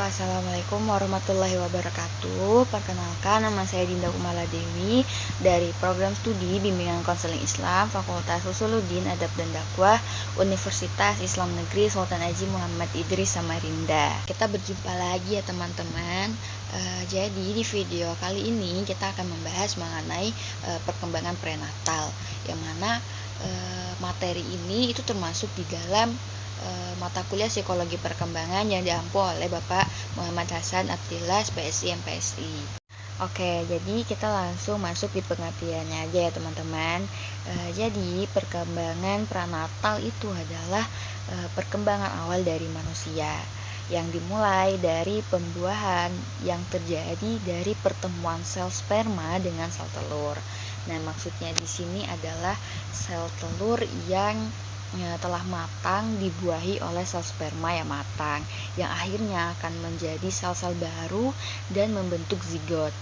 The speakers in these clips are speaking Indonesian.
Assalamualaikum warahmatullahi wabarakatuh. Perkenalkan, nama saya Dinda Kumala Dewi dari Program Studi Bimbingan Konseling Islam Fakultas Usuluddin Adab dan Dakwah Universitas Islam Negeri Sultan Haji Muhammad Idris Samarinda. Kita berjumpa lagi ya teman-teman. Jadi di video kali ini kita akan membahas mengenai perkembangan prenatal, yang mana materi ini itu termasuk di dalam mata kuliah psikologi perkembangan yang diampu oleh Bapak Muhammad Hasan Abdillah, SPSI, MPSI. Oke, jadi kita langsung masuk di pengertiannya aja ya teman-teman. Jadi perkembangan prenatal itu adalah perkembangan awal dari manusia yang dimulai dari pembuahan yang terjadi dari pertemuan sel sperma dengan sel telur. Nah, maksudnya di sini adalah sel telur yang telah matang dibuahi oleh sel sperma yang matang, yang akhirnya akan menjadi sel-sel baru dan membentuk zigot.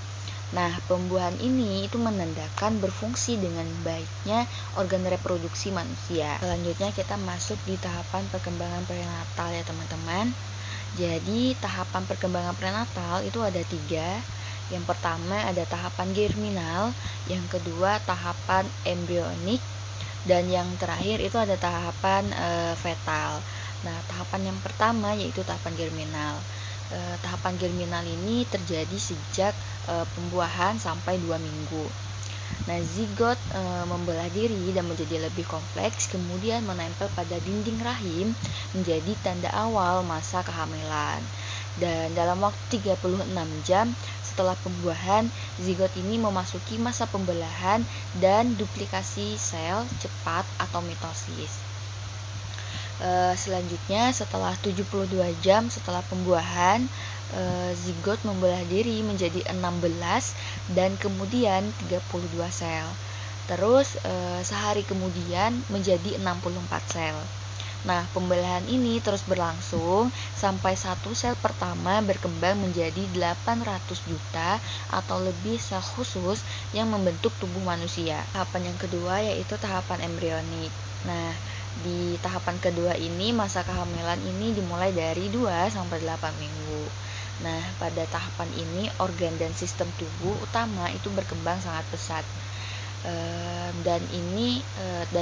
Nah, pembuahan ini itu menandakan berfungsi dengan baiknya organ reproduksi manusia. Selanjutnya kita masuk di tahapan perkembangan prenatal ya teman-teman. Jadi tahapan perkembangan prenatal itu ada 3. Yang pertama ada tahapan germinal, yang kedua tahapan embrionik, dan yang terakhir itu ada tahapan fetal. Nah, tahapan yang pertama yaitu tahapan germinal. Tahapan germinal ini terjadi sejak pembuahan sampai 2 minggu. Nah, zigot membelah diri dan menjadi lebih kompleks, kemudian menempel pada dinding rahim menjadi tanda awal masa kehamilan. Dan dalam waktu 36 jam setelah pembuahan, zigot ini memasuki masa pembelahan dan duplikasi sel cepat atau mitosis. Selanjutnya setelah 72 jam setelah pembuahan, zigot membelah diri menjadi 16 dan kemudian 32 sel. Terus sehari kemudian menjadi 64 sel. Nah, pembelahan ini terus berlangsung sampai satu sel pertama berkembang menjadi 800 juta atau lebih sel khusus yang membentuk tubuh manusia. Tahapan yang kedua yaitu tahapan embrionik. Nah, di tahapan kedua ini masa kehamilan ini dimulai dari 2 sampai 8 minggu. Nah, pada tahapan ini organ dan sistem tubuh utama itu berkembang sangat pesat. Dan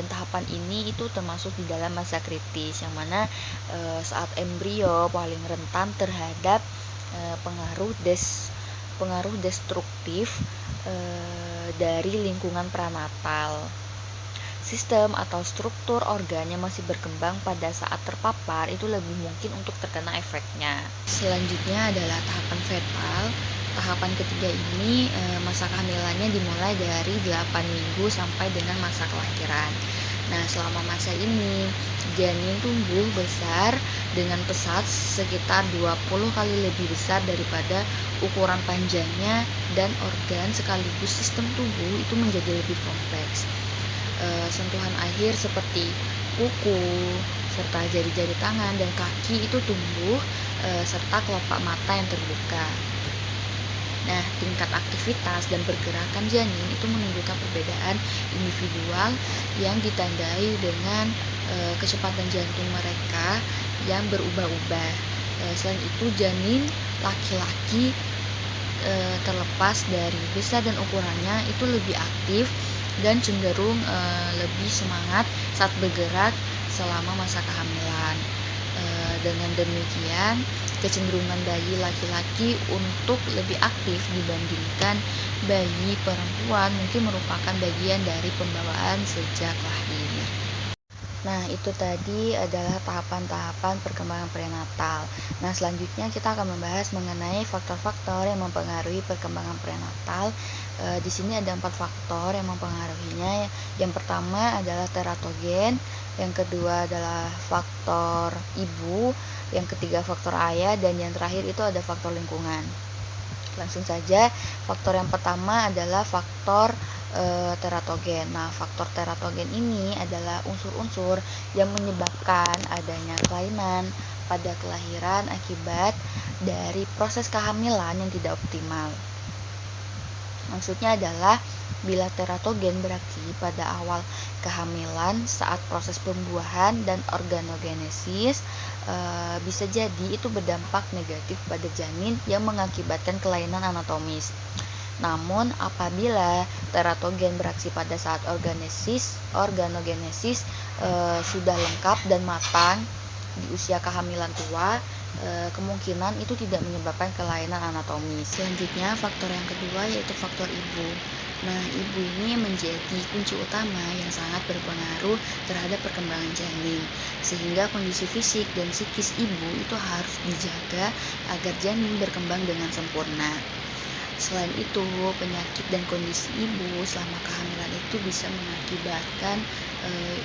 tahapan ini itu termasuk di dalam masa kritis, yang mana saat embrio paling rentan terhadap pengaruh destruktif dari lingkungan prenatal. Sistem atau struktur organ yang masih berkembang pada saat terpapar itu lebih mungkin untuk terkena efeknya. Selanjutnya adalah tahapan fetal. Tahapan ketiga ini masa kehamilannya dimulai dari 8 minggu sampai dengan masa kelahiran. Nah, selama masa ini janin tumbuh besar dengan pesat sekitar 20 kali lebih besar daripada ukuran panjangnya, dan organ sekaligus sistem tubuh itu menjadi lebih kompleks. Sentuhan akhir seperti kuku serta jari-jari tangan dan kaki itu tumbuh, serta kelopak mata yang terbuka. Nah, tingkat aktivitas dan pergerakan janin itu menunjukkan perbedaan individual yang ditandai dengan kecepatan jantung mereka yang berubah-ubah. Selain itu, janin laki-laki terlepas dari besar dan ukurannya itu lebih aktif dan cenderung lebih semangat saat bergerak selama masa kehamilan. Dengan demikian, kecenderungan bayi laki-laki untuk lebih aktif dibandingkan bayi perempuan mungkin merupakan bagian dari pembawaan sejak lahir. Nah, itu tadi adalah tahapan-tahapan perkembangan prenatal. Nah, selanjutnya kita akan membahas mengenai faktor-faktor yang mempengaruhi perkembangan prenatal. Di sini ada 4 faktor yang mempengaruhinya. Yang pertama adalah teratogen, yang kedua adalah faktor ibu, yang ketiga faktor ayah, dan yang terakhir itu ada faktor lingkungan. Langsung saja, faktor yang pertama adalah faktor teratogen. Nah, faktor teratogen ini adalah unsur-unsur yang menyebabkan adanya kelainan pada kelahiran akibat dari proses kehamilan yang tidak optimal. Maksudnya adalah bila teratogen beraksi pada awal kehamilan saat proses pembuahan dan organogenesis, bisa jadi itu berdampak negatif pada janin yang mengakibatkan kelainan anatomis. Namun apabila teratogen beraksi pada saat organogenesis sudah lengkap dan matang di usia kehamilan tua, kemungkinan itu tidak menyebabkan kelainan anatomis. Selanjutnya, faktor yang kedua yaitu faktor ibu. Nah, ibu ini menjadi kunci utama yang sangat berpengaruh terhadap perkembangan janin, sehingga kondisi fisik dan psikis ibu itu harus dijaga agar janin berkembang dengan sempurna. Selain itu, penyakit dan kondisi ibu selama kehamilan itu bisa mengakibatkan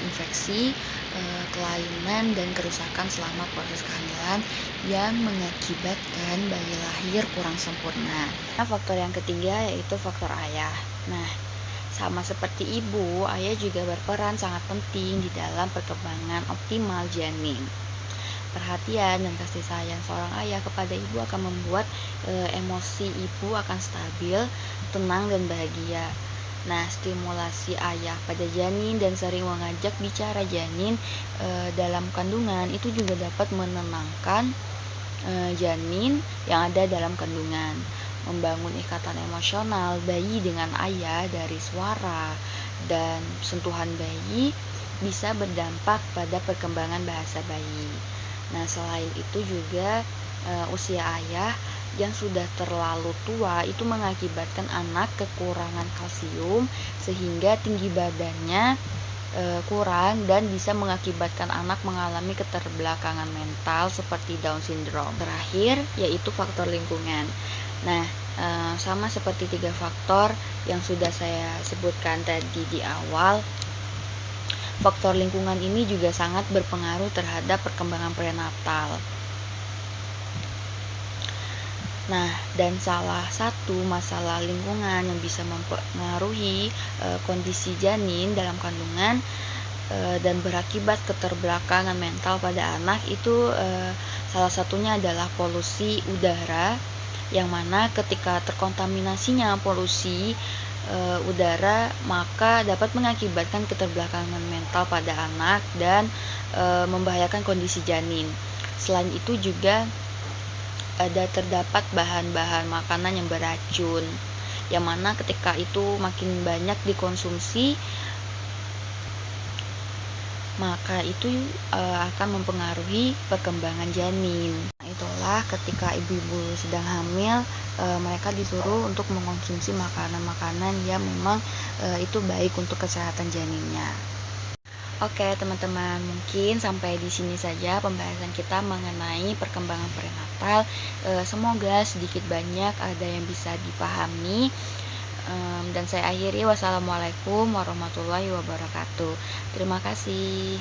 infeksi, kelainan, dan kerusakan selama proses kehamilan yang mengakibatkan bayi lahir kurang sempurna. Nah, faktor yang ketiga yaitu faktor ayah. Nah, sama seperti ibu, ayah juga berperan sangat penting di dalam perkembangan optimal janin. Perhatian dan kasih sayang seorang ayah kepada ibu akan membuat emosi ibu akan stabil, tenang, dan bahagia. Nah, stimulasi ayah pada janin dan sering mengajak bicara janin dalam kandungan itu juga dapat menenangkan janin yang ada dalam kandungan. Membangun ikatan emosional bayi dengan ayah dari suara dan sentuhan bayi bisa berdampak pada perkembangan bahasa bayi. Nah, selain itu juga usia ayah yang sudah terlalu tua itu mengakibatkan anak kekurangan kalsium sehingga tinggi badannya kurang dan bisa mengakibatkan anak mengalami keterbelakangan mental seperti Down syndrome. Terakhir yaitu faktor lingkungan. Nah, sama seperti 3 faktor yang sudah saya sebutkan tadi di awal, faktor lingkungan ini juga sangat berpengaruh terhadap perkembangan prenatal. Nah, dan salah satu masalah lingkungan yang bisa mempengaruhi kondisi janin dalam kandungan dan berakibat keterbelakangan mental pada anak itu salah satunya adalah polusi udara, yang mana ketika terkontaminasinya polusi udara maka dapat mengakibatkan keterbelakangan mental pada anak dan membahayakan kondisi janin. Selain itu juga terdapat bahan-bahan makanan yang beracun, yang mana ketika itu makin banyak dikonsumsi maka itu akan mempengaruhi perkembangan janin. Itulah ketika ibu-ibu sedang hamil, mereka disuruh untuk mengkonsumsi makanan-makanan yang memang itu baik untuk kesehatan janinnya. Oke, teman-teman, mungkin sampai di sini saja pembahasan kita mengenai perkembangan prenatal. Semoga sedikit banyak ada yang bisa dipahami. Dan saya akhiri, wassalamualaikum warahmatullahi wabarakatuh. Terima kasih.